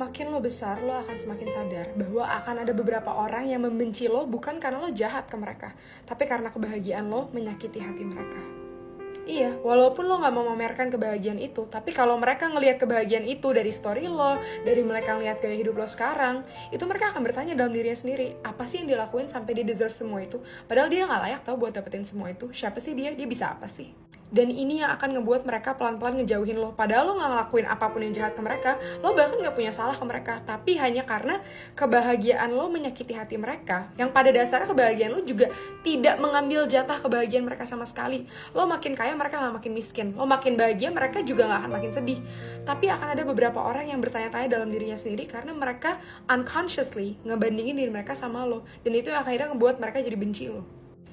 Makin lo besar, lo akan semakin sadar bahwa akan ada beberapa orang yang membenci lo bukan karena lo jahat ke mereka, tapi karena kebahagiaan lo menyakiti hati mereka. Iya, walaupun lo gak mau memamerkan kebahagiaan itu, tapi kalau mereka ngelihat kebahagiaan itu dari story lo, dari mereka ngelihat gaya hidup lo sekarang, itu mereka akan bertanya dalam dirinya sendiri, apa sih yang dia lakuin sampai dia deserve semua itu? Padahal dia gak layak tau buat dapetin semua itu. Siapa sih dia? Dia bisa apa sih? Dan ini yang akan ngebuat mereka pelan-pelan ngejauhin lo. Padahal lo gak ngelakuin apapun yang jahat ke mereka, lo bahkan gak punya salah ke mereka, tapi hanya karena kebahagiaan lo menyakiti hati mereka, yang pada dasarnya kebahagiaan lo juga tidak mengambil jatah kebahagiaan mereka sama sekali. Lo makin kaya, mereka gak makin miskin. Lo makin bahagia, mereka juga gak akan makin sedih. Tapi akan ada beberapa orang yang bertanya-tanya dalam dirinya sendiri karena mereka unconsciously ngebandingin diri mereka sama lo. Dan itu yang akhirnya ngebuat mereka jadi benci lo.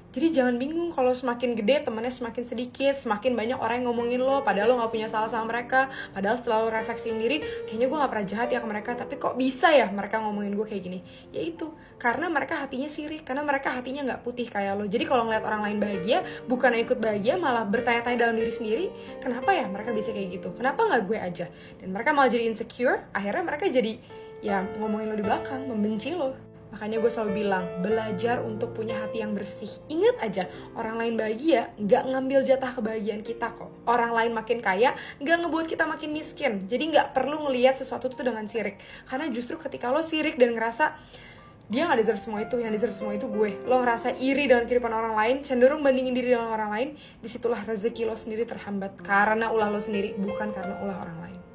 Jadi jangan bingung kalau semakin gede temennya semakin sedikit, semakin banyak orang yang ngomongin lo, padahal lo gak punya salah sama mereka. Padahal setelah lo refleksiin diri, kayaknya gue gak pernah jahat ya ke mereka, tapi kok bisa ya mereka ngomongin gue kayak gini. Ya itu, karena mereka hatinya sirik, karena mereka hatinya gak putih kayak lo. Jadi kalau ngeliat orang lain bahagia, bukan ikut bahagia, malah bertanya-tanya dalam diri sendiri, kenapa ya mereka bisa kayak gitu, kenapa gak gue aja. Dan mereka malah jadi insecure, akhirnya mereka jadi ya ngomongin lo di belakang, membenci lo. Makanya gue selalu bilang, belajar untuk punya hati yang bersih. Ingat aja, orang lain bahagia gak ngambil jatah kebahagiaan kita kok. Orang lain makin kaya gak ngebuat kita makin miskin. Jadi gak perlu ngelihat sesuatu itu dengan sirik. Karena justru ketika lo sirik dan ngerasa dia gak deserve semua itu, yang deserve semua itu gue. Lo ngerasa iri dengan kehidupan orang lain, cenderung bandingin diri dengan orang lain, disitulah rezeki lo sendiri terhambat. Karena ulah lo sendiri, bukan karena ulah orang lain.